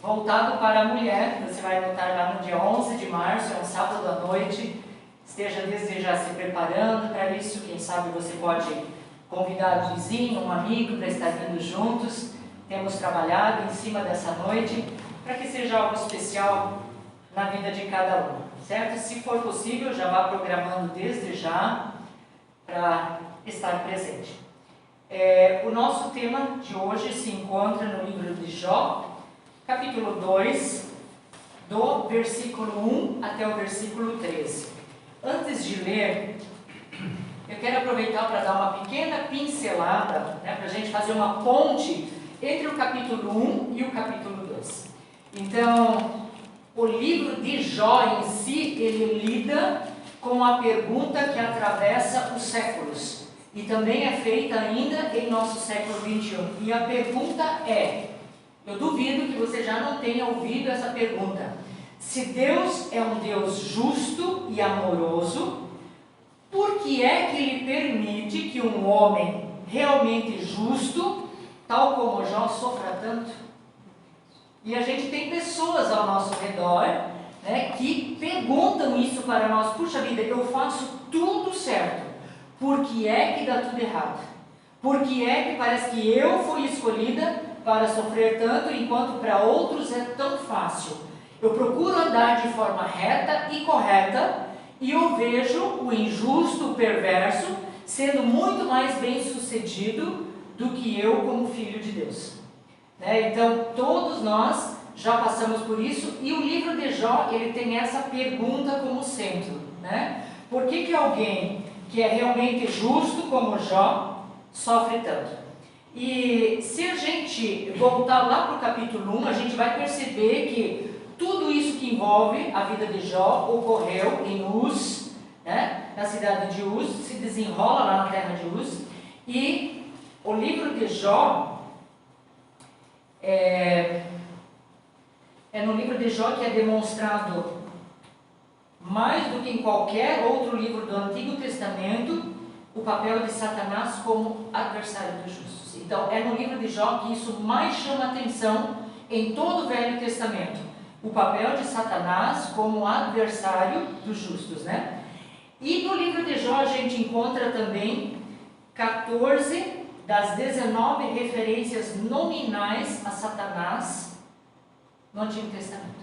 voltado para a mulher. Você vai notar lá no dia 11 de março, é um sábado à noite. Esteja desde já se preparando para isso. Quem sabe você pode convidar um vizinho, um amigo para estar vindo juntos. Temos trabalhado em cima dessa noite para que seja algo especial na vida de cada um, certo? Se for possível, já vá programando desde já para estar presente. O nosso tema de hoje se encontra no livro de Jó, capítulo 2, do versículo 1 até o versículo 13. Antes de ler, eu quero aproveitar para dar uma pequena pincelada, para a gente fazer uma ponte entre o capítulo 1 e o capítulo 2. Então, o livro de Jó em si, ele lida com a pergunta que atravessa os séculos. E também é feita ainda em nosso século 21. E a pergunta é, eu duvido que você já não tenha ouvido essa pergunta. Se Deus é um Deus justo e amoroso, por que é que Ele permite que um homem realmente justo, tal como Jó, sofra tanto? E a gente tem pessoas ao nosso redor, que perguntam isso para nós. Puxa vida, eu faço tudo certo. Por que é que dá tudo errado? Por que é que parece que eu fui escolhida para sofrer tanto, enquanto para outros é tão fácil? Eu procuro andar de forma reta e correta, e eu vejo o injusto, o perverso, sendo muito mais bem sucedido do que eu como filho de Deus. Então, todos nós já passamos por isso, e o livro de Jó, ele tem essa pergunta como centro. Por que alguém que é realmente justo como Jó sofre tanto? E se a gente voltar lá para o capítulo 1, a gente vai perceber que tudo isso que envolve a vida de Jó ocorreu em Uz, na cidade de Uz, se desenrola lá na terra de Uz, e o livro de Jó é no livro de Jó que é demonstrado, mais do que em qualquer outro livro do Antigo Testamento, o papel de Satanás como adversário dos justos. Então, é no livro de Jó que isso mais chama atenção em todo o Velho Testamento. O papel de Satanás como adversário dos justos, E no livro de Jó a gente encontra também 14 das 19 referências nominais a Satanás no Antigo Testamento.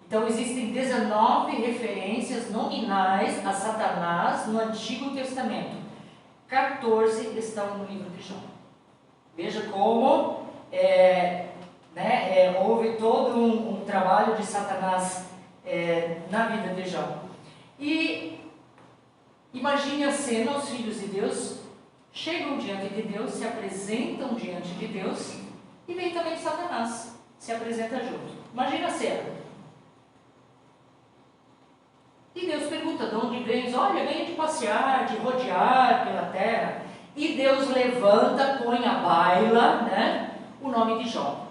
Então, existem 19 referências nominais a Satanás no Antigo Testamento. 14 estão no livro de Jó. Veja como houve todo um trabalho de Satanás na vida de Jó. E imagine a cena: os filhos de Deus chegam diante de Deus, se apresentam diante de Deus, e vem também Satanás, se apresenta junto. Imagina a cena. E Deus pergunta: de onde vens? Olha, venho de passear, de rodear pela terra. E Deus levanta, põe à baila, o nome de Jó.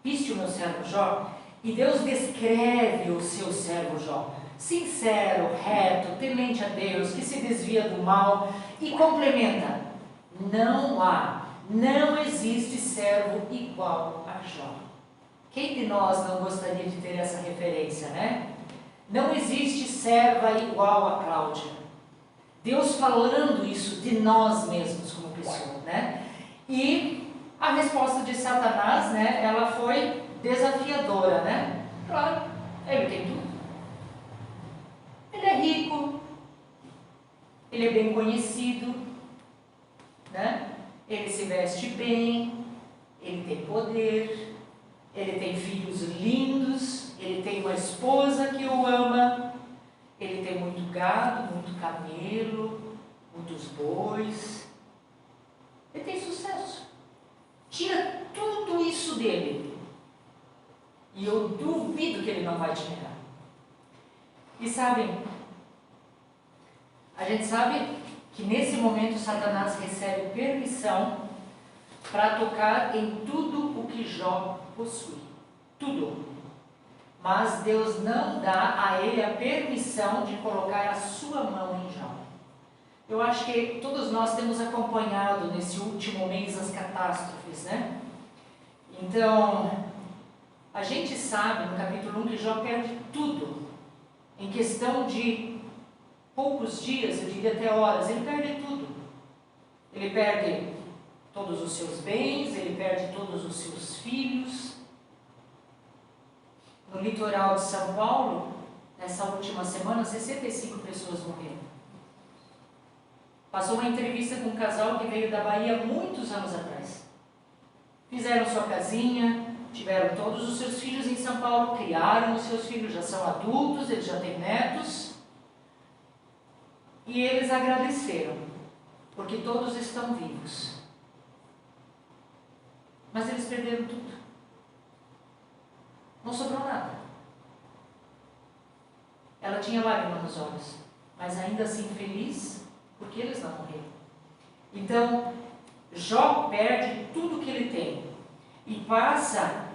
Viste o meu servo Jó? E Deus descreve o seu servo Jó: sincero, reto, temente a Deus, que se desvia do mal, e complementa: não existe servo igual a Jó. Quem de nós não gostaria de ter essa referência, Não existe serva igual a Cláudia. Deus falando isso de nós mesmos como pessoa, E a resposta de Satanás, ela foi desafiadora, Claro, ele tem tudo. Ele é rico, ele é bem conhecido, Ele se veste bem, ele tem poder, ele tem filhos lindos, ele tem uma esposa que o ama, ele tem muito gado, muito camelo, muitos bois, ele tem sucesso. Tira tudo isso dele, e eu duvido que ele não vai te negar. E sabem, a gente sabe que nesse momento Satanás recebe permissão para tocar em tudo o que Jó possui. Tudo. Mas Deus não dá a ele a permissão de colocar a sua mão em Jó. Eu acho que todos nós temos acompanhado nesse último mês as catástrofes, Então, A gente sabe no capítulo 1 que Jó perde tudo. Em questão de poucos dias, eu diria até horas, ele perde tudo. Ele perde todos os seus bens, ele perde todos os seus filhos. No litoral de São Paulo, nessa última semana, 65 pessoas morreram. Passou uma entrevista com um casal que veio da Bahia muitos anos atrás. Fizeram sua casinha, tiveram todos os seus filhos em São Paulo, criaram os seus filhos, já são adultos, eles já têm netos. E eles agradeceram, porque todos estão vivos. Mas eles perderam tudo. Não sobrou nada. Ela tinha lágrimas nos olhos, mas ainda assim feliz, porque eles não morreram. Então, Jó perde tudo que ele tem e passa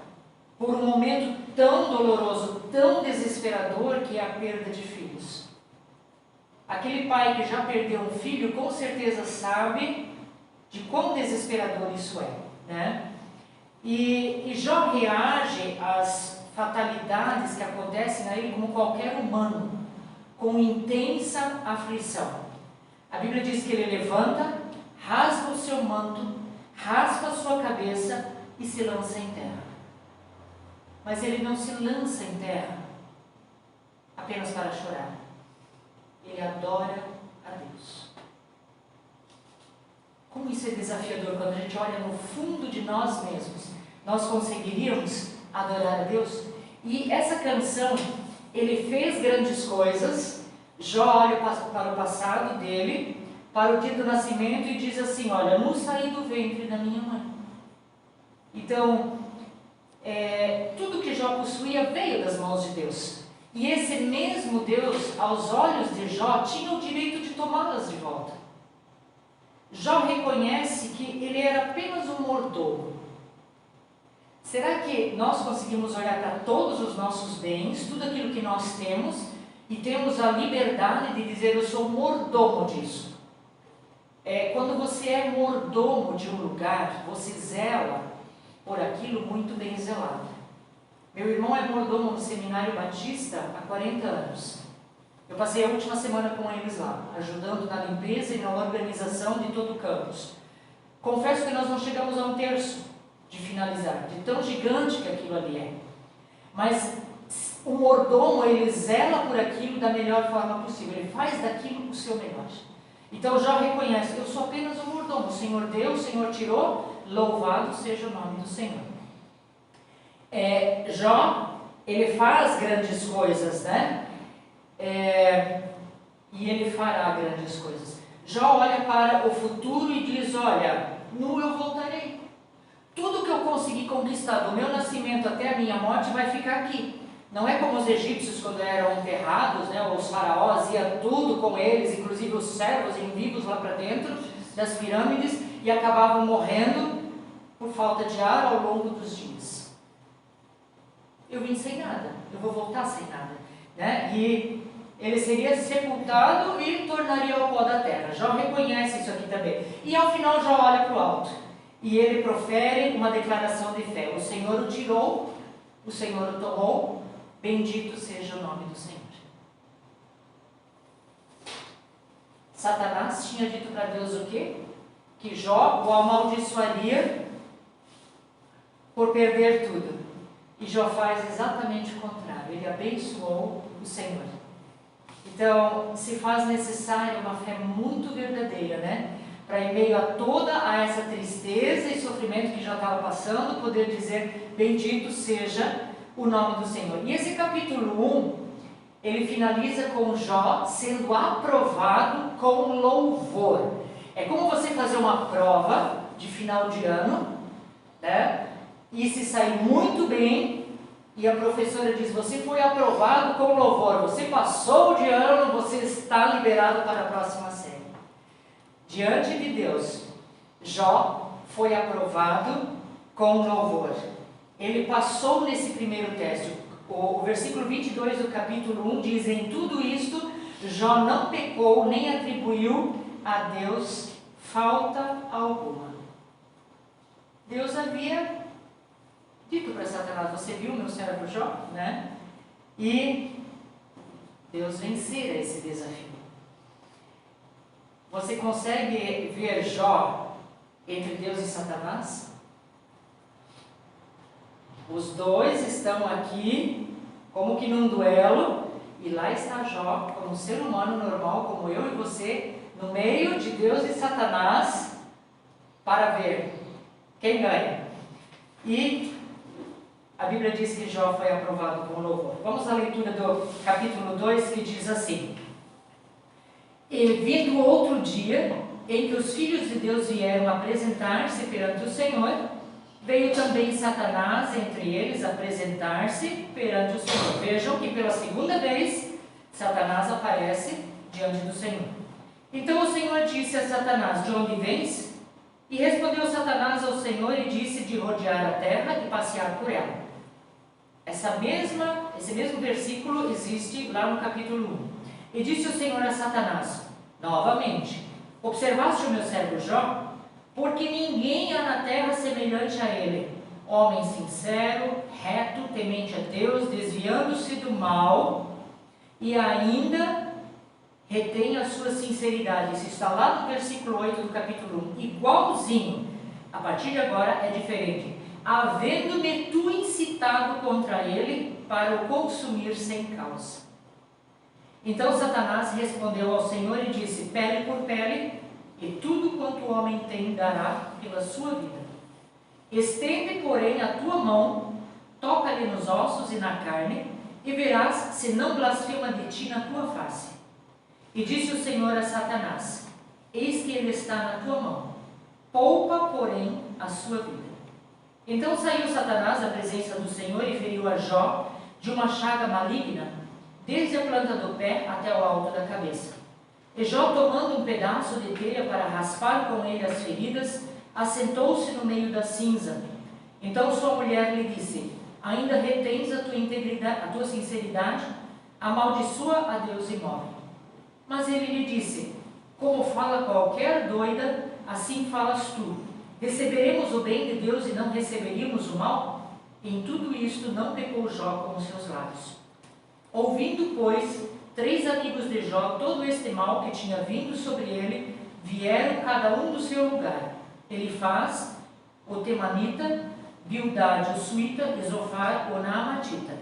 por um momento tão doloroso, tão desesperador, que é a perda de filhos. Aquele pai que já perdeu um filho, com certeza sabe de quão desesperador isso é, né? E Jó reage às fatalidades que acontecem a ele como qualquer humano, com intensa aflição. A Bíblia diz que ele levanta, rasga o seu manto, raspa a sua cabeça e se lança em terra. Mas ele não se lança em terra apenas para chorar. Ele adora a Deus. Como isso é desafiador quando a gente olha no fundo de nós mesmos. Nós conseguiríamos adorar a Deus? E essa canção, ele fez grandes coisas. Jó olha para o passado dele, para o dia do nascimento e diz assim: olha, não saí do ventre da minha mãe. Então, tudo que Jó possuía veio das mãos de Deus. E esse mesmo Deus, aos olhos de Jó, tinha o direito de tomá-las de volta. Jó reconhece que ele era apenas um mordomo. Será que nós conseguimos olhar para todos os nossos bens, tudo aquilo que nós temos, e temos a liberdade de dizer: eu sou mordomo disso? Quando você é mordomo de um lugar, você zela por aquilo muito bem zelado. Meu irmão é mordomo no Seminário Batista há 40 anos. Eu passei a última semana com eles lá, ajudando na limpeza e na organização de todo o campus. Confesso que nós não chegamos a um terço de finalizar, de tão gigante que aquilo ali é. Mas o mordomo, ele zela por aquilo da melhor forma possível, ele faz daquilo o seu melhor. Então Jó reconhece: eu sou apenas um mordomo, o Senhor deu, o Senhor tirou, louvado seja o nome do Senhor. Jó, ele faz grandes coisas, né? E ele fará grandes coisas. Jó olha para o futuro e diz: olha, nu eu voltarei. Tudo que eu consegui conquistar do meu nascimento até a minha morte vai ficar aqui. Não é como os egípcios quando eram enterrados, né? Os faraós, ia tudo com eles, inclusive os servos em vivos lá para dentro das pirâmides, e acabavam morrendo por falta de ar ao longo dos dias. Eu vim sem nada, eu vou voltar sem nada, né? E ele seria sepultado e tornaria ao pó da terra. Jó reconhece isso aqui também. E ao final Jó olha para o alto e ele profere uma declaração de fé: o Senhor o tirou, o Senhor o tomou, bendito seja o nome do Senhor. Satanás tinha dito para Deus o quê? Que Jó o amaldiçoaria por perder tudo. E Jó faz exatamente o contrário, ele abençoou o Senhor. Então, se faz necessária uma fé muito verdadeira, né? Para, em meio a toda essa tristeza e sofrimento que já estava passando, poder dizer: bendito seja o nome do Senhor. E esse capítulo 1, ele finaliza com Jó sendo aprovado com louvor. É como você fazer uma prova de final de ano, né? E se sair muito bem, e a professora diz: você foi aprovado com louvor, você passou de ano, você está liberado para a próxima série. Diante de Deus, Jó foi aprovado com louvor. Ele passou nesse primeiro teste. O versículo 22 do capítulo 1 diz: em tudo isto, Jó não pecou nem atribuiu a Deus falta alguma. Deus havia dito para Satanás: você viu meu servo Jó? Né? E Deus vencer esse desafio. Você consegue ver Jó entre Deus e Satanás? Os dois estão aqui como que num duelo, e lá está Jó, como um ser humano normal, como eu e você, no meio de Deus e Satanás, para ver quem ganha. E a Bíblia diz que Jó foi aprovado com louvor. Vamos à leitura do capítulo 2, que diz assim: E vindo outro dia, em que os filhos de Deus vieram apresentar-se perante o Senhor, veio também Satanás entre eles apresentar-se perante o Senhor. Vejam que pela segunda vez, Satanás aparece diante do Senhor. Então o Senhor disse a Satanás: de onde vens? E respondeu Satanás ao Senhor e disse: de rodear a terra e passear por ela. Esse mesmo versículo existe lá no capítulo 1. E disse o Senhor a Satanás, novamente: observaste o meu servo Jó? Porque ninguém há na terra semelhante a ele, homem sincero, reto, temente a Deus, desviando-se do mal, e ainda retém a sua sinceridade. Isso está lá no versículo 8 do capítulo 1, igualzinho. A partir de agora é diferente. Havendo-me tu incitado contra ele para o consumir sem causa. Então Satanás respondeu ao Senhor e disse: pele por pele, e tudo quanto o homem tem dará pela sua vida. Estende, porém, a tua mão, toca-lhe nos ossos e na carne, e verás se não blasfema de ti na tua face. E disse o Senhor a Satanás: eis que ele está na tua mão, poupa, porém, a sua vida. Então saiu Satanás da presença do Senhor e feriu a Jó de uma chaga maligna, desde a planta do pé até o alto da cabeça. E Jó, tomando um pedaço de telha para raspar com ele as feridas, assentou-se no meio da cinza. Então sua mulher lhe disse: ainda retens a tua integridade, a tua sinceridade? Amaldiçoa a Deus e morre. Mas ele lhe disse: como fala qualquer doida, assim falas tu. Receberemos o bem de Deus e não receberíamos o mal? Em tudo isto não pecou Jó com os seus lábios. Ouvindo, pois, 3 amigos de Jó todo este mal que tinha vindo sobre ele, vieram cada um do seu lugar: Elifaz, o Temanita, Bildade, o Suita, e Zofar, o Naamatita,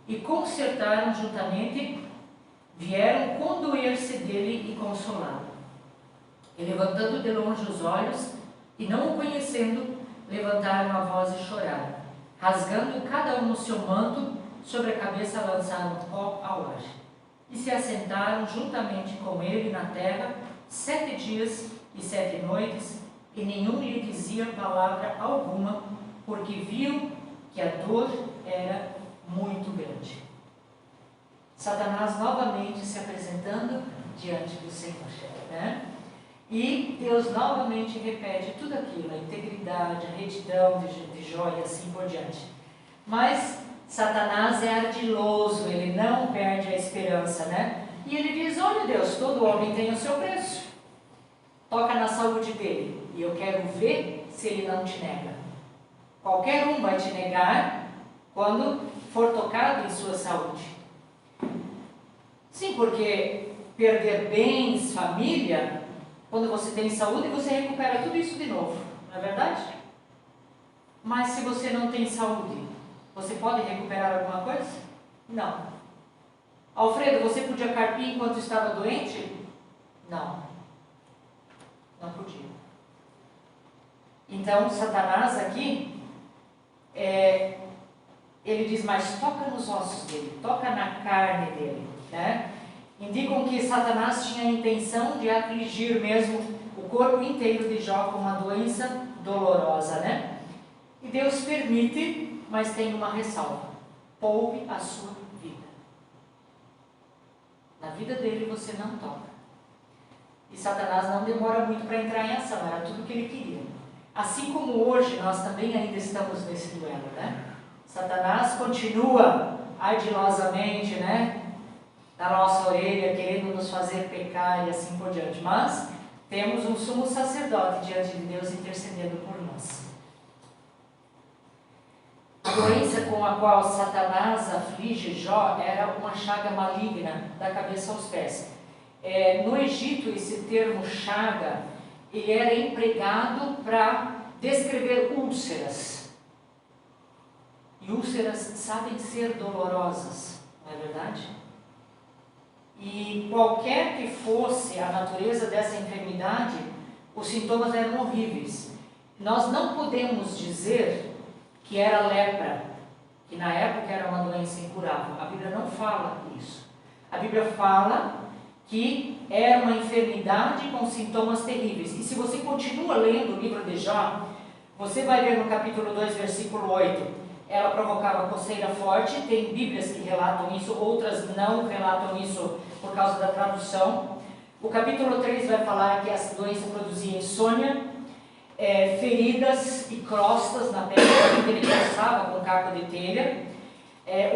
e concertaram juntamente, vieram condoer-se dele e consolá-lo. E levantando de longe os olhos, e não o conhecendo, levantaram a voz e choraram, rasgando cada um o seu manto, sobre a cabeça lançaram pó ao ar. E se assentaram juntamente com ele na terra 7 dias e 7 noites, e nenhum lhe dizia palavra alguma, porque viam que a dor era muito grande. Satanás novamente se apresentando diante do Senhor, né? E Deus novamente repete tudo aquilo, a integridade, a retidão de Jó e assim por diante. Mas Satanás é ardiloso, ele não perde a esperança, né? E ele diz: olha Deus, todo homem tem o seu preço. Toca na saúde dele, e eu quero ver se ele não te nega. Qualquer um vai te negar quando for tocado em sua saúde. Sim, porque perder bens, família, quando você tem saúde, você recupera tudo isso de novo, não é verdade? Mas se você não tem saúde, você pode recuperar alguma coisa? Não. Alfredo, você podia carpir enquanto estava doente? Não. Não podia. Então, Satanás aqui, ele diz: mas toca nos ossos dele, toca na carne dele, né? Indicam que Satanás tinha a intenção de afligir mesmo o corpo inteiro de Jó com uma doença dolorosa, né? E Deus permite, mas tem uma ressalva: poupe a sua vida. Na vida dele você não toca. E Satanás não demora muito para entrar em ação, era tudo o que ele queria. Assim como hoje nós também ainda estamos nesse duelo, né? Satanás continua ardilosamente, né, na nossa orelha, querendo nos fazer pecar e assim por diante. Mas temos um sumo sacerdote diante de Deus intercedendo por nós. doença com a qual Satanás aflige Jó era uma chaga maligna da cabeça aos pés. No Egito, esse termo chaga, ele era empregado para descrever úlceras. E úlceras sabem ser dolorosas, não é verdade? E qualquer que fosse a natureza dessa enfermidade, os sintomas eram horríveis. Nós não podemos dizer que era lepra, que na época era uma doença incurável. A Bíblia não fala isso. A Bíblia fala que era uma enfermidade com sintomas terríveis. E se você continua lendo o livro de Jó, você vai ver no capítulo 2, versículo 8, ela provocava coceira forte. Tem Bíblias que relatam isso, outras não relatam isso por causa da tradução. O capítulo 3 vai falar que essa doença produzia insônia, feridas e crostas na pele, que ele coçava com caco de telha.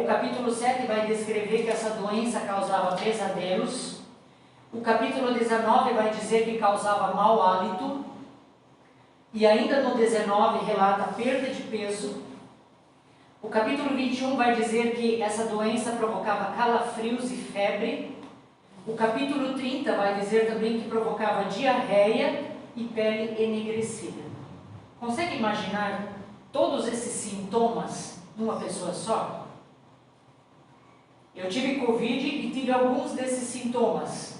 O capítulo 7 vai descrever que essa doença causava pesadelos. O capítulo 19 vai dizer que causava mau hálito. E ainda no 19 relata perda de peso. O capítulo 21 vai dizer que essa doença provocava calafrios e febre. O capítulo 30 vai dizer também que provocava diarreia e pele enegrecida. Consegue imaginar todos esses sintomas numa pessoa só? Eu tive Covid e tive alguns desses sintomas.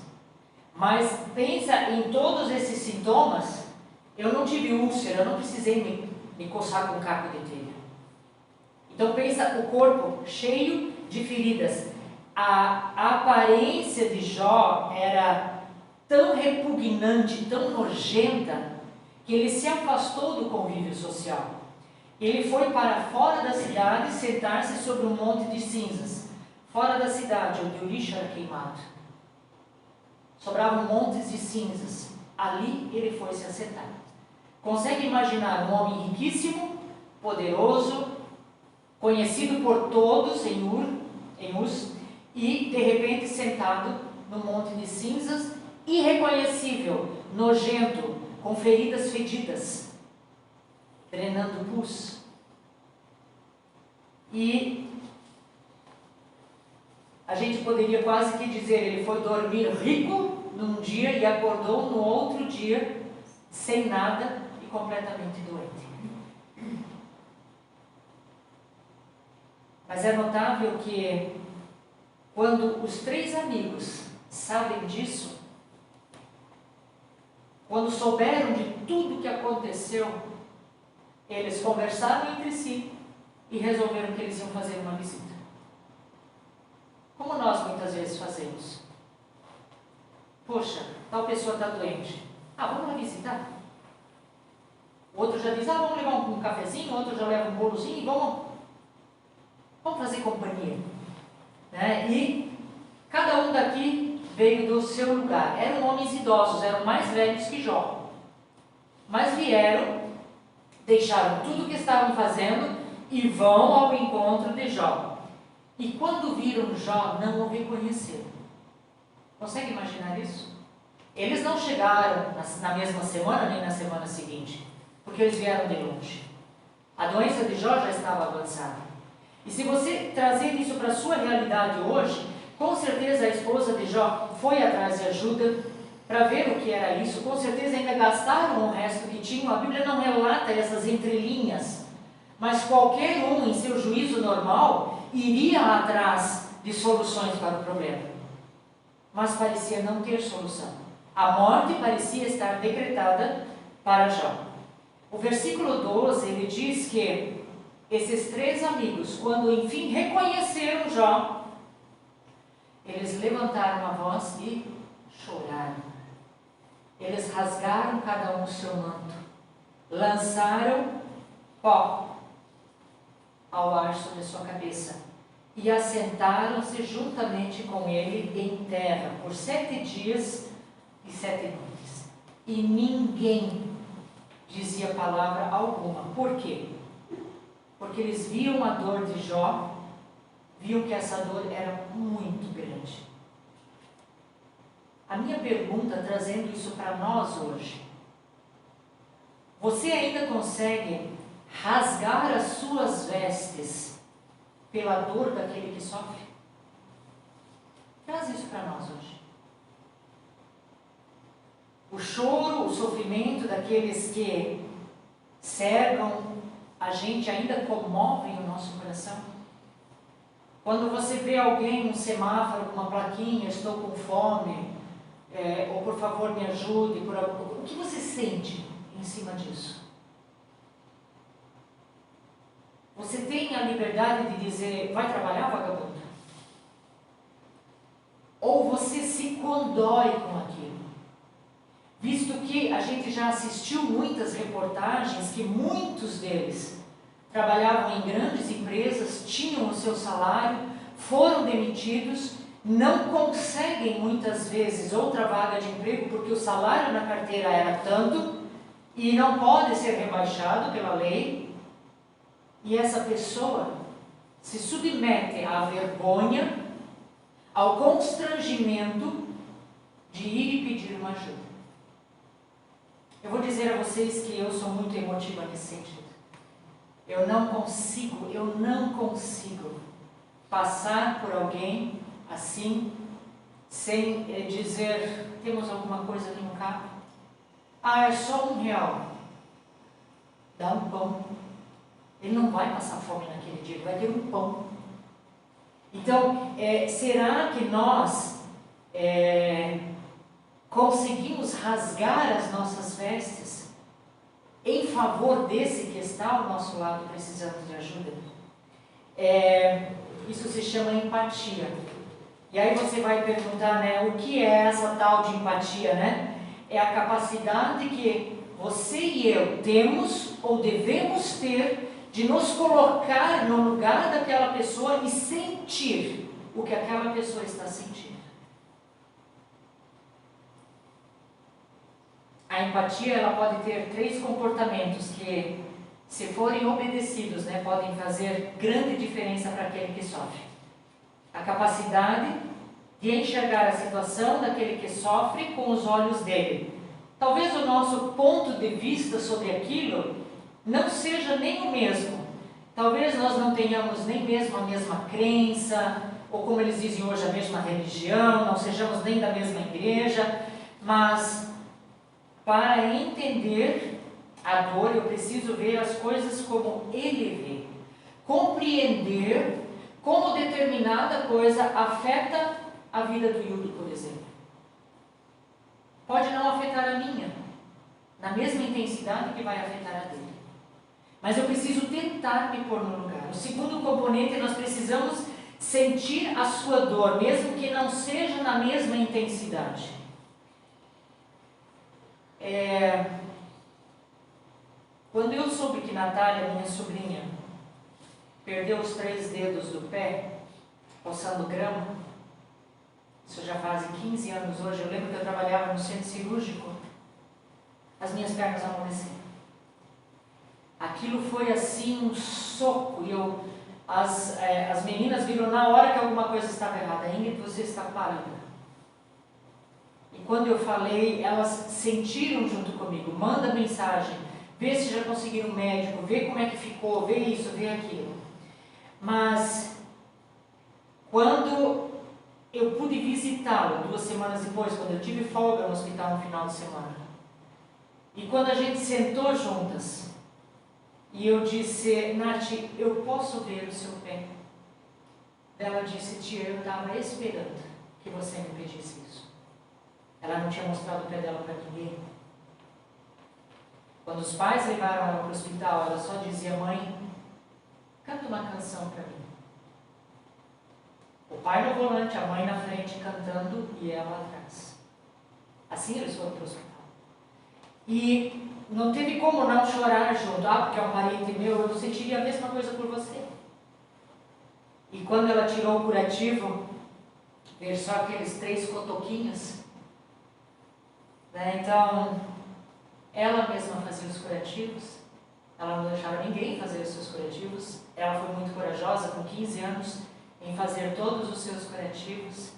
Mas pensa em todos esses sintomas. Eu não tive úlcera, eu não precisei me coçar com caco de telha. Então pensa o corpo cheio de feridas. A aparência de Jó era tão repugnante, tão nojenta, que ele se afastou do convívio social. Ele foi para fora da cidade sentar-se sobre um monte de cinzas, fora da cidade, onde o lixo era queimado. Sobravam montes de cinzas. Ali ele foi se assentar. Consegue imaginar um homem riquíssimo, poderoso, conhecido por todos em Uz, e de repente sentado no monte de cinzas, irreconhecível, nojento, com feridas fedidas, drenando pus. E a gente poderia quase que dizer, ele foi dormir rico num dia e acordou no outro dia sem nada e completamente doente. Mas é notável que quando os 3 amigos sabem disso, quando souberam de tudo que aconteceu, eles conversaram entre si e resolveram que eles iam fazer uma visita. Como nós muitas vezes fazemos. Poxa, tal pessoa está doente. Vamos lá visitar. O outro já diz, vamos levar um cafezinho, o outro já leva um bolozinho e vamos fazer companhia. E cada um daqui veio do seu lugar. Eram homens idosos, eram mais velhos que Jó. Mas vieram, deixaram tudo o que estavam fazendo e vão ao encontro de Jó. E quando viram Jó, não o reconheceram. Consegue imaginar isso? Eles não chegaram na mesma semana, nem na semana seguinte, porque eles vieram de longe. A doença de Jó já estava avançada. E se você trazer isso para a sua realidade hoje, com certeza a esposa de Jó foi atrás de ajuda para ver o que era isso. Com certeza ainda gastaram o resto que tinham. A Bíblia não relata essas entrelinhas, mas qualquer um, em seu juízo normal, iria atrás de soluções para o problema. Mas parecia não ter solução. A morte parecia estar decretada para Jó. O versículo 12, ele diz que esses 3 amigos, quando enfim reconheceram Jó, eles levantaram a voz e choraram. Eles rasgaram cada um o seu manto, lançaram pó ao ar sobre a sua cabeça e assentaram-se juntamente com ele em terra por 7 dias e 7 noites. E ninguém dizia palavra alguma. Por quê? Porque eles viam a dor de Jó, viam que essa dor era muito grande. A minha pergunta, trazendo isso para nós hoje, você ainda consegue rasgar as suas vestes pela dor daquele que sofre? Traz isso para nós hoje. O choro, o sofrimento daqueles que cercam a gente ainda comovem o nosso coração. Quando você vê alguém, um semáforo, com uma plaquinha, estou com fome, ou por favor me ajude, o que você sente em cima disso? Você tem a liberdade de dizer, vai trabalhar, vagabundo? Ou você se condói com aquilo? Visto que a gente já assistiu muitas reportagens que muitos deles trabalhavam em grandes empresas, tinham o seu salário, foram demitidos, não conseguem muitas vezes outra vaga de emprego porque o salário na carteira era tanto e não pode ser rebaixado pela lei, e essa pessoa se submete à vergonha, ao constrangimento de ir e pedir uma ajuda. Eu vou dizer a vocês que eu sou muito emotiva nesse sentido. Eu não consigo passar por alguém assim, sem dizer, temos alguma coisa aqui no carro? Ah, é só R$1. Dá um pão. Ele não vai passar fome naquele dia, ele vai ter um pão. Então, será que nós conseguimos rasgar as nossas vestes em favor desse que está ao nosso lado precisando de ajuda? Isso se chama empatia. E aí você vai perguntar, né, o que é essa tal de empatia, né? É a capacidade que você e eu temos ou devemos ter de nos colocar no lugar daquela pessoa e sentir o que aquela pessoa está sentindo. A empatia, ela pode ter 3 comportamentos que, se forem obedecidos, né, podem fazer grande diferença para aquele que sofre. A capacidade de enxergar a situação daquele que sofre com os olhos dele. Talvez o nosso ponto de vista sobre aquilo não seja nem o mesmo. Talvez nós não tenhamos nem mesmo a mesma crença, ou como eles dizem hoje, a mesma religião, não sejamos nem da mesma igreja, mas para entender a dor, eu preciso ver as coisas como ele vê. Compreender como determinada coisa afeta a vida do Yuri, por exemplo. Pode não afetar a minha, na mesma intensidade que vai afetar a dele. Mas eu preciso tentar me pôr no lugar. O segundo componente, nós precisamos sentir a sua dor, mesmo que não seja na mesma intensidade. Quando eu soube que Natália, minha sobrinha, perdeu os 3 dedos do pé, roçando grama, isso já faz 15 anos hoje, eu lembro que eu trabalhava no centro cirúrgico, as minhas pernas amoleceram. Aquilo foi assim um soco, e as meninas viram na hora que alguma coisa estava errada. Ingrid, você está parando. E quando eu falei, elas sentiram junto comigo, manda mensagem, vê se já conseguiram um médico, vê como é que ficou, vê isso, vê aquilo. Mas quando eu pude visitá-la 2 semanas depois, quando eu tive folga no hospital no final de semana, e quando a gente sentou juntas, e eu disse, Nath, eu posso ver o seu pé? Ela disse, tia, eu estava esperando que você me pedisse isso. Ela não tinha mostrado o pé dela para ninguém. Quando os pais levaram ela para o hospital, ela só dizia, mãe, canta uma canção para mim. O pai no volante, a mãe na frente cantando e ela atrás. Assim eles foram para o hospital. E não teve como não chorar junto. Porque é um parente meu, eu sentiria a mesma coisa por você. E quando ela tirou o curativo, ver só aqueles 3 cotoquinhos, né? Então, ela mesma fazia os curativos, ela não deixava ninguém fazer os seus curativos, ela foi muito corajosa, com 15 anos, em fazer todos os seus curativos.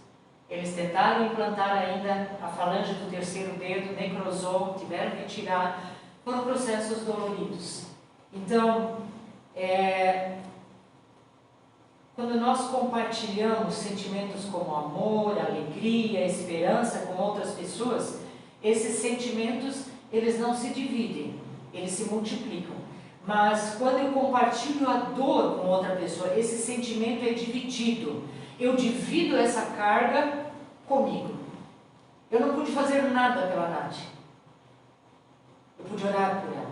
Eles tentaram implantar ainda a falange do 3º dedo, necrosou, tiveram que tirar, foram processos doloridos. Então, quando nós compartilhamos sentimentos como amor, alegria, esperança com outras pessoas, esses sentimentos, eles não se dividem, eles se multiplicam. Mas quando eu compartilho a dor com outra pessoa, esse sentimento é dividido. Eu divido essa carga comigo. Eu não pude fazer nada pela Nath. Eu pude orar por ela,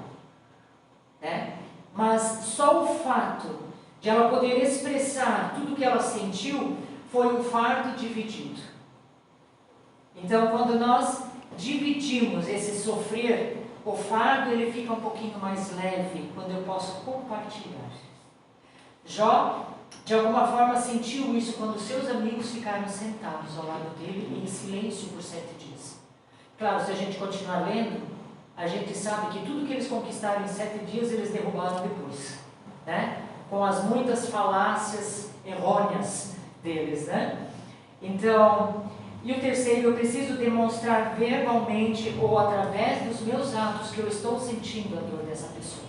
né? Mas só o fato de ela poder expressar tudo o que ela sentiu foi um fardo dividido. Então, quando nós dividimos esse sofrer, o fardo ele fica um pouquinho mais leve quando eu posso compartilhar. Jó, de alguma forma, sentiu isso quando seus amigos ficaram sentados ao lado dele em silêncio por 7 dias. Claro, se a gente continuar lendo, a gente sabe que tudo que eles conquistaram em 7 dias, eles derrubaram depois, né? Com as muitas falácias errôneas deles, né? Então, e o terceiro, eu preciso demonstrar verbalmente ou através dos meus atos que eu estou sentindo a dor dessa pessoa.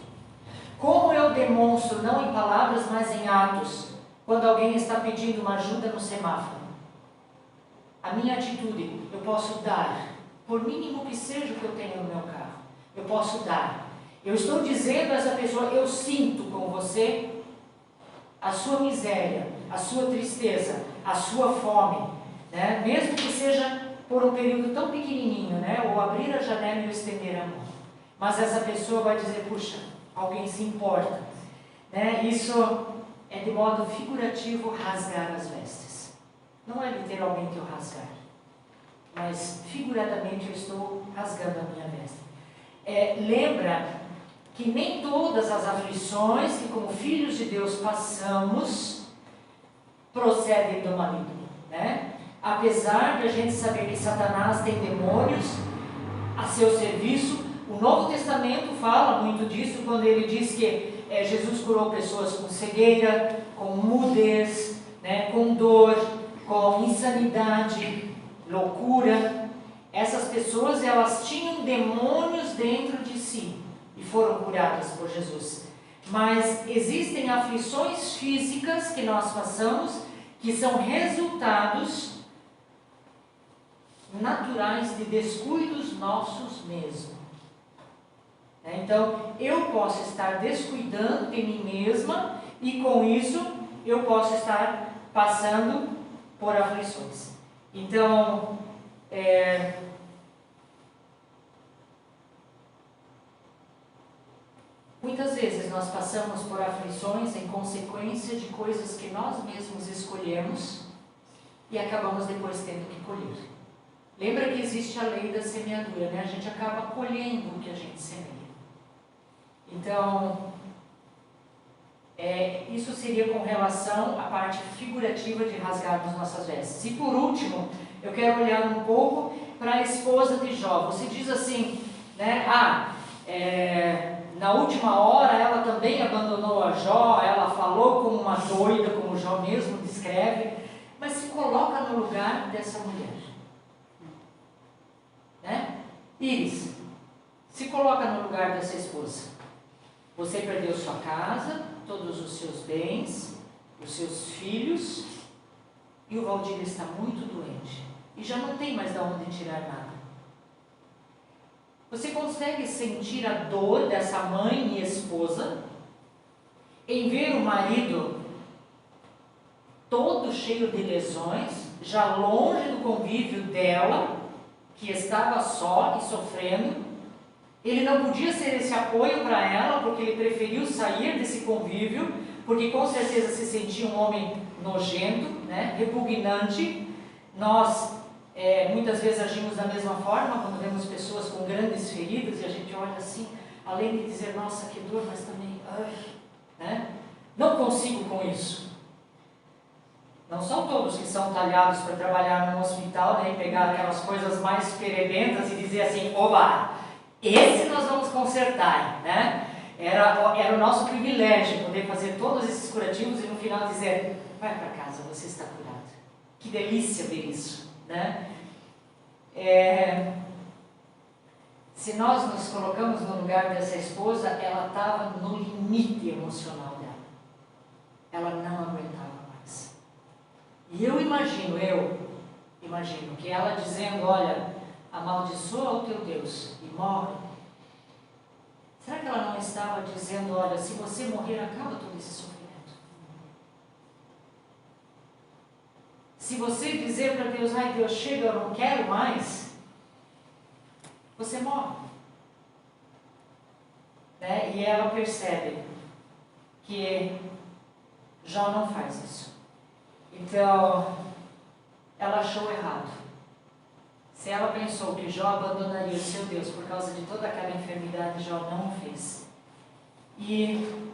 Como eu demonstro, não em palavras, mas em atos, quando alguém está pedindo uma ajuda no semáforo? A minha atitude, eu posso dar, por mínimo que seja o que eu tenho no meu carro, eu posso dar. Eu estou dizendo a essa pessoa, eu sinto com você a sua miséria, a sua tristeza, a sua fome, né? Mesmo que seja por um período tão pequenininho, né? Ou abrir a janela e estender a mão. Mas essa pessoa vai dizer, puxa, alguém se importa, né? Isso é de modo figurativo rasgar as vestes. Não é literalmente eu rasgar, mas figuradamente eu estou rasgando a minha veste. Lembra que nem todas as aflições que como filhos de Deus passamos procedem do maligno, né? Apesar de a gente saber que Satanás tem demônios a seu serviço, o Novo Testamento fala muito disso quando ele diz que Jesus curou pessoas com cegueira, com mudez, né, com dor, com insanidade, loucura. Essas pessoas, elas tinham demônios dentro de si e foram curadas por Jesus. Mas existem aflições físicas que nós passamos que são resultados naturais de descuidos nossos mesmos. Então, eu posso estar descuidando de mim mesma e com isso eu posso estar passando por aflições. Então, muitas vezes nós passamos por aflições em consequência de coisas que nós mesmos escolhemos e acabamos depois tendo que colher. Lembra que existe a lei da semeadura, né? A gente acaba colhendo o que a gente semeia. Então, isso seria com relação à parte figurativa de rasgarmos nossas vestes. E por último, eu quero olhar um pouco para a esposa de Jó. Você diz assim, né? Na última hora ela também abandonou a Jó, ela falou como uma doida, como Jó mesmo descreve, mas se coloca no lugar dessa mulher, né? Íris, se coloca no lugar dessa esposa. Você perdeu sua casa, todos os seus bens, os seus filhos, e o Valdir está muito doente e já não tem mais de onde tirar nada. Você consegue sentir a dor dessa mãe e esposa em ver o marido todo cheio de lesões, já longe do convívio dela, que estava só e sofrendo? Ele não podia ser esse apoio para ela, porque ele preferiu sair desse convívio, porque com certeza se sentia um homem nojento, né, repugnante. Nós muitas vezes agimos da mesma forma quando vemos pessoas com grandes feridas e a gente olha assim, além de dizer, nossa, que dor, mas também, né? Não consigo com isso. Não são todos que são talhados para trabalhar num hospital, né, e pegar aquelas coisas mais perebentas e dizer assim, oba, esse nós vamos consertar, né? Era o nosso privilégio poder fazer todos esses curativos e no final dizer, vai para casa, você está curado. Que delícia ver isso, né? se nós nos colocamos no lugar dessa esposa, ela estava no limite emocional dela. Ela não aguentava mais. E eu imagino que ela dizendo, olha, amaldiçoa o teu Deus e morre. Será que ela não estava dizendo, olha, se você morrer, acaba todo esse sofrimento? Se você dizer para Deus, ai Deus, chega, eu não quero mais, você morre. Né? E ela percebe que Jó não faz isso. Então, ela achou errado. Se ela pensou que Jó abandonaria o seu Deus por causa de toda aquela enfermidade, Jó não o fez. E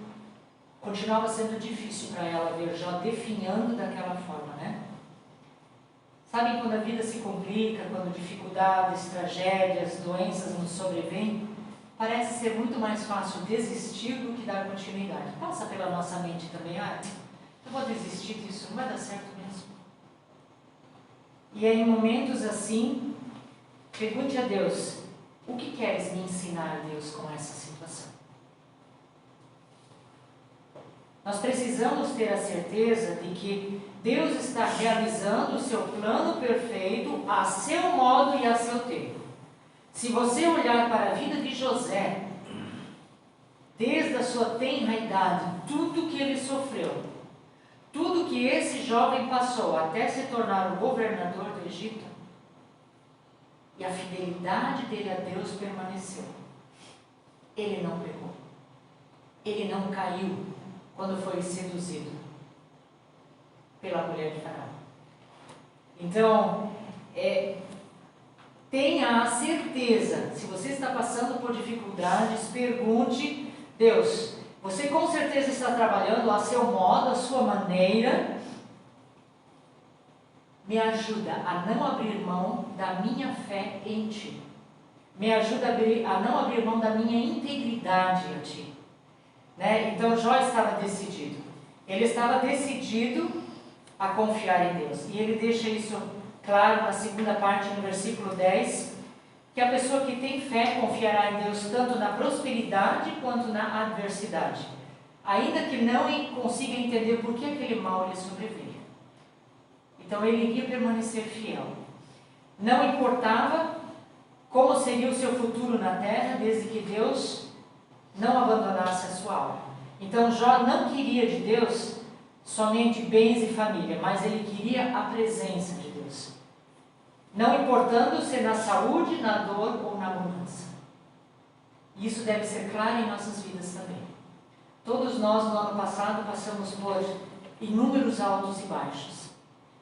continuava sendo difícil para ela ver Jó definhando daquela forma, né? Sabem quando a vida se complica, quando dificuldades, tragédias, doenças nos sobrevêm, parece ser muito mais fácil desistir do que dar continuidade. Passa pela nossa mente também, eu vou desistir disso, não vai dar certo mesmo. E aí, em momentos assim, pergunte a Deus, o que queres me ensinar, Deus, com essa situação? Nós precisamos ter a certeza de que Deus está realizando o seu plano perfeito a seu modo e a seu tempo. Se você olhar para a vida de José, desde a sua tenra idade, tudo que ele sofreu, tudo que esse jovem passou até se tornar o governador do Egito, e a fidelidade dele a Deus permaneceu. Ele não pecou. Ele não caiu quando foi seduzido pela mulher de Faraó. Então, tenha a certeza, se você está passando por dificuldades, pergunte, Deus, você com certeza está trabalhando a seu modo, a sua maneira, me ajuda a não abrir mão da minha fé em Ti. Me ajuda a não abrir mão da minha integridade a Ti. Né? Então Jó estava decidido. Ele estava decidido a confiar em Deus. E ele deixa isso claro na segunda parte, no versículo 10, que a pessoa que tem fé confiará em Deus tanto na prosperidade quanto na adversidade, ainda que não consiga entender por que aquele mal lhe sobreveio. Então ele iria permanecer fiel. Não importava como seria o seu futuro na terra, desde que Deus não abandonasse a sua alma. Então Jó não queria de Deus somente bens e família, mas ele queria a presença de Deus. Não importando se na saúde, na dor ou na bonança. E isso deve ser claro em nossas vidas também. Todos nós no ano passado passamos por inúmeros altos e baixos.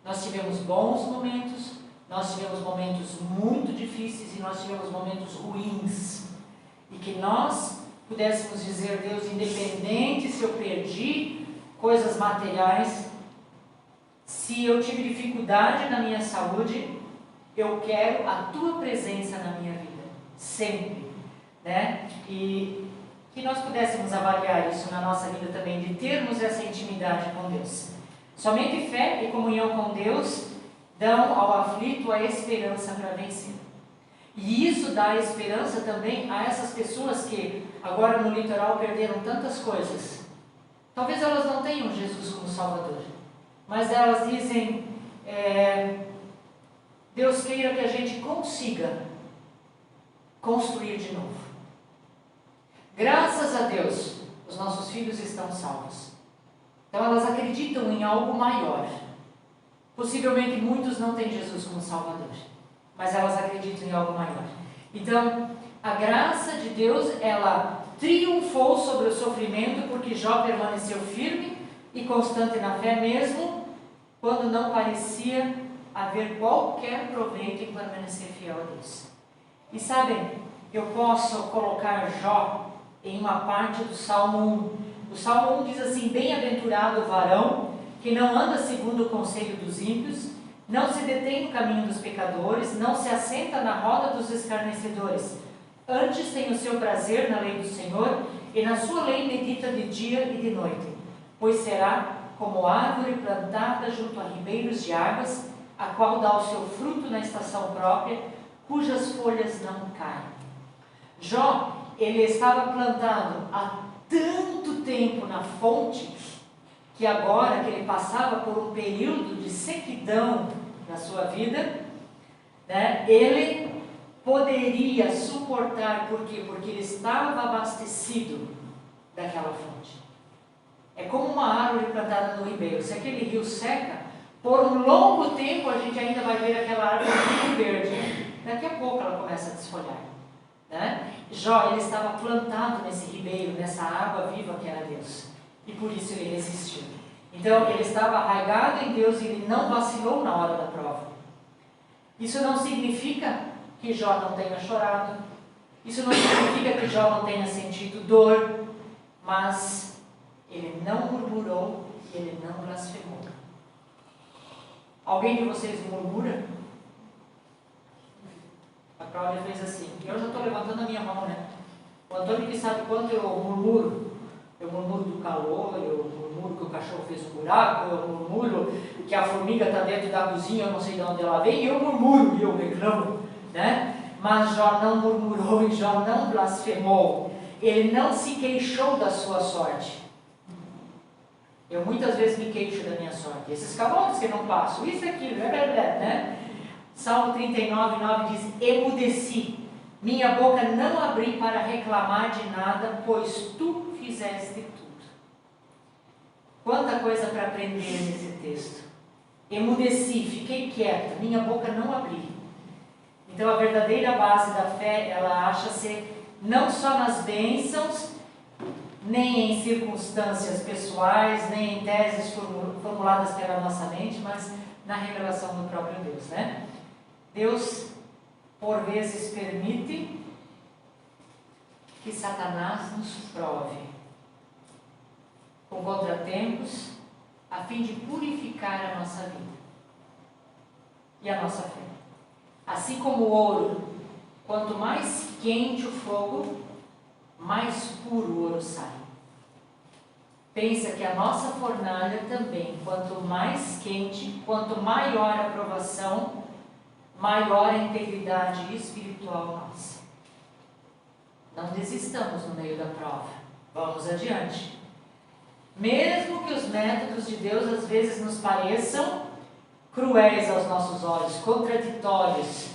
Nós tivemos bons momentos, nós tivemos momentos muito difíceis e nós tivemos momentos ruins. E que nós pudéssemos dizer, Deus, independente se eu perdi coisas materiais, se eu tive dificuldade na minha saúde, eu quero a Tua presença na minha vida, sempre. Né? E que nós pudéssemos avaliar isso na nossa vida também, de termos essa intimidade com Deus. Somente fé e comunhão com Deus dão ao aflito a esperança para vencer. E isso dá esperança também a essas pessoas que agora no litoral perderam tantas coisas. Talvez elas não tenham Jesus como Salvador, mas elas dizem, Deus queira que a gente consiga construir de novo. Graças a Deus, os nossos filhos estão salvos. Então elas acreditam em algo maior. Possivelmente muitos não têm Jesus como Salvador, mas elas acreditam em algo maior. Então, a graça de Deus, ela triunfou sobre o sofrimento, porque Jó permaneceu firme e constante na fé, mesmo quando não parecia haver qualquer proveito em permanecer fiel a Deus. E sabem, eu posso colocar Jó em uma parte do Salmo 1. O Salmo 1 diz assim, bem-aventurado o varão que não anda segundo o conselho dos ímpios, não se detém no caminho dos pecadores, não se assenta na roda dos escarnecedores. Antes tem o seu prazer na lei do Senhor, e na sua lei medita de dia e de noite. Pois será como árvore plantada junto a ribeiros de águas, a qual dá o seu fruto na estação própria, cujas folhas não caem. Jó, ele estava plantado há tanto tempo na fonte, que agora que ele passava por um período de sequidão na sua vida, né, ele poderia suportar. Por quê? Porque ele estava abastecido daquela fonte. É como uma árvore plantada no ribeiro. Se aquele rio seca, por um longo tempo a gente ainda vai ver aquela árvore muito verde. Daqui a pouco ela começa a desfolhar, né? Jó, ele estava plantado nesse ribeiro, nessa água viva que era Deus. E por isso ele resistiu. Então ele estava arraigado em Deus e ele não vacilou na hora da prova. Isso não significa que Jó não tenha chorado. Isso não significa que Jó não tenha sentido dor. Mas ele não murmurou e ele não blasfemou. Alguém de vocês murmura? A Cláudia fez assim. Eu já estou levantando a minha mão, né? O Antônio que sabe quanto eu murmuro. Eu murmuro do calor, eu murmuro que o cachorro fez um buraco, eu murmuro que a formiga está dentro da cozinha, eu não sei de onde ela vem, e eu murmuro e eu reclamo, né? Mas Jó não murmurou e Jó não blasfemou. Ele não se queixou da sua sorte. Eu muitas vezes me queixo da minha sorte. Esses cavalos que eu não passo, isso, aquilo, né? Salmo 39:9 diz: emudeci, minha boca não abri para reclamar de nada, pois tu fizeste tudo. Quanta coisa para aprender nesse texto. Emudeci, fiquei quieta, minha boca não abri. Então a verdadeira base da fé, ela acha-se não só nas bênçãos, nem em circunstâncias pessoais, nem em teses formuladas pela nossa mente, mas na revelação do próprio Deus, né? Deus, por vezes, permite que Satanás nos prove com contratempos, a fim de purificar a nossa vida e a nossa fé. Assim como o ouro, quanto mais quente o fogo, mais puro o ouro sai. Pensa que a nossa fornalha também, quanto mais quente, quanto maior a provação, maior a integridade espiritual nossa. Não desistamos no meio da prova. Vamos adiante. Mesmo que os métodos de Deus às vezes nos pareçam cruéis aos nossos olhos, contraditórios.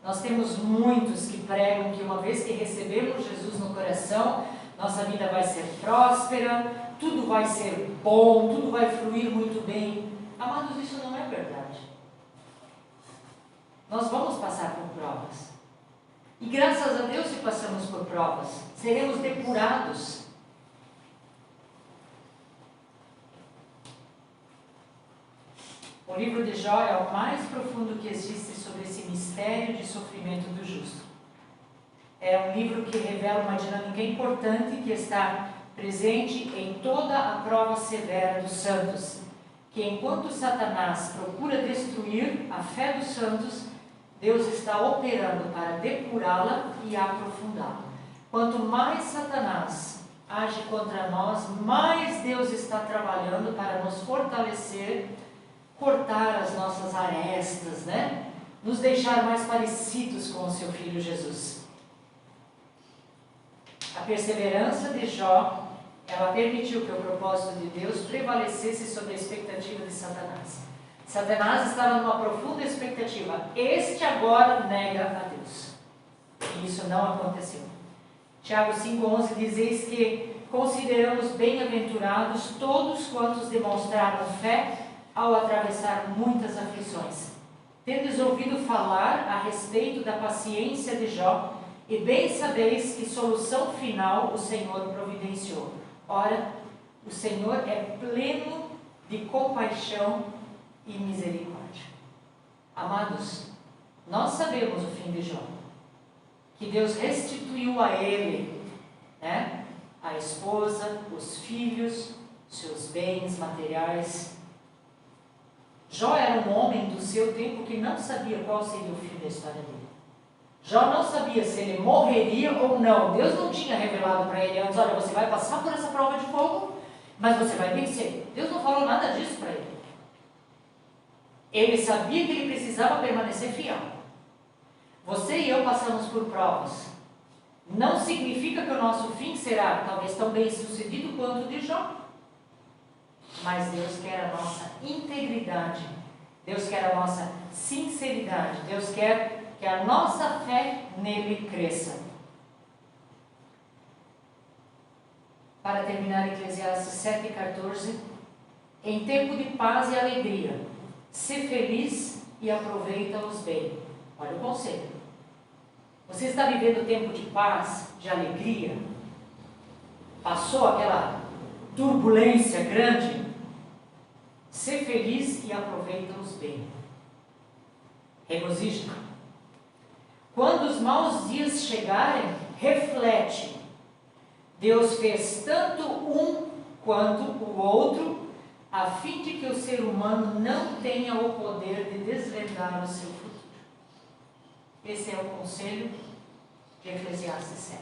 Nós temos muitos que pregam que uma vez que recebemos Jesus no coração, nossa vida vai ser próspera, tudo vai ser bom, tudo vai fluir muito bem. Amados, isso não é verdade. Nós vamos passar por provas. E graças a Deus, se passamos por provas, seremos depurados. O livro de Jó é o mais profundo que existe sobre esse mistério de sofrimento do justo. É um livro que revela uma dinâmica importante que está presente em toda a prova severa dos santos, que enquanto Satanás procura destruir a fé dos santos, Deus está operando para depurá-la e aprofundá-la. Quanto mais Satanás age contra nós, mais Deus está trabalhando para nos fortalecer, cortar as nossas arestas, né? Nos deixar mais parecidos com o seu Filho Jesus. A perseverança de Jó, ela permitiu que o propósito de Deus prevalecesse sobre a expectativa de Satanás. Satanás estava numa profunda expectativa. Este agora nega a Deus. E isso não aconteceu. Tiago 5,11 diz: eis que consideramos bem-aventurados todos quantos demonstraram fé ao atravessar muitas aflições. Tendes ouvido falar a respeito da paciência de Jó, e bem sabeis que solução final o Senhor providenciou. Ora, o Senhor é pleno de compaixão e misericórdia. Amados, nós sabemos o fim de Jó, que Deus restituiu a ele, né, a esposa, os filhos, seus bens materiais. Jó era um homem do seu tempo que não sabia qual seria o fim da história dele. Jó não sabia se ele morreria ou não. Deus não tinha revelado para ele antes: olha, você vai passar por essa prova de fogo, mas você vai vencer. Deus não falou nada disso para ele. Ele sabia que ele precisava permanecer fiel. Você e eu passamos por provas. Não significa que o nosso fim será talvez tão bem sucedido quanto o de Jó. Mas Deus quer a nossa integridade. Deus quer a nossa sinceridade. Deus quer que a nossa fé nele cresça. Para terminar, Eclesiastes 7,14. Em tempo de paz e alegria, se feliz e aproveita-os bem. Olha o conselho. Você está vivendo tempo de paz, de alegria? Passou aquela turbulência grande? Se feliz e aproveita-os bem. Regozija. Quando os maus dias chegarem, reflete. Deus fez tanto um quanto o outro, a fim de que o ser humano não tenha o poder de desvendar o seu futuro. Esse é o conselho de Eclesiastes 7.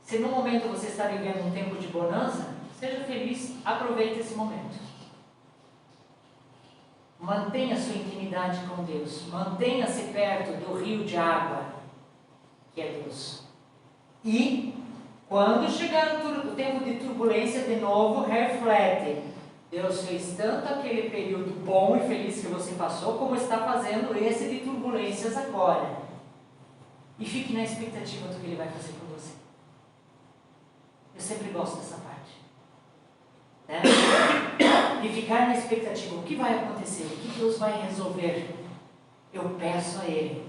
Se no momento você está vivendo um tempo de bonança, seja feliz, aproveite esse momento. Mantenha sua intimidade com Deus. Mantenha-se perto do rio de água, que é Deus. E, quando chegar o tempo de turbulência de novo, reflete. Deus fez tanto aquele período bom e feliz que você passou, como está fazendo esse de turbulências agora. E fique na expectativa do que Ele vai fazer com você. Eu sempre gosto dessa parte. Né? E ficar na expectativa. O que vai acontecer? O que Deus vai resolver? Eu peço a Ele.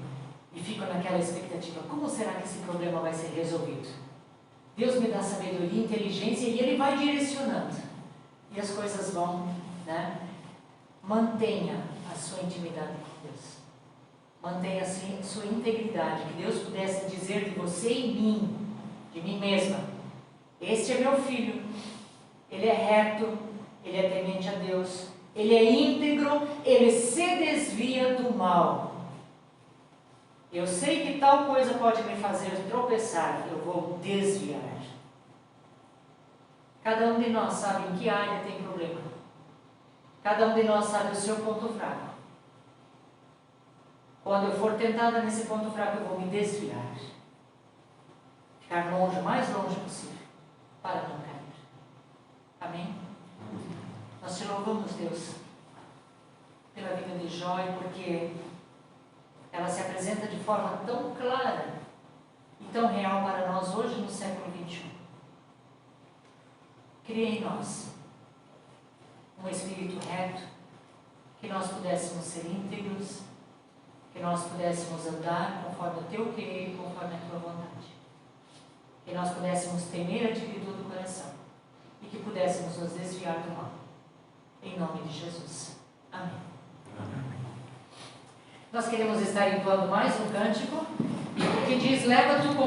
E fico naquela expectativa. Como será que esse problema vai ser resolvido? Deus me dá sabedoria, inteligência e Ele vai direcionando. E as coisas vão, né? Mantenha a sua intimidade com Deus. Mantenha assim a sua integridade. Que Deus pudesse dizer de você e de mim mesma: este é meu filho, ele é reto, ele é temente a Deus, ele é íntegro, ele se desvia do mal. Eu sei que tal coisa pode me fazer tropeçar, eu vou desviar. Cada um de nós sabe em que área tem problema. Cada um de nós sabe o seu ponto fraco. Quando eu for tentada nesse ponto fraco, eu vou me desviar. Ficar longe, o mais longe possível, para não cair. Amém? Nós te louvamos, Deus, pela vida de Jó, porque ela se apresenta de forma tão clara e tão real para nós hoje no século XXI. Cria em nós um espírito reto, que nós pudéssemos ser íntegros, que nós pudéssemos andar conforme o teu querer e conforme a tua vontade, que nós pudéssemos temer a ti de todo o coração e que pudéssemos nos desviar do mal. Em nome de Jesus. Amém. Amém. Nós queremos estar entoando mais um cântico que diz: leva tu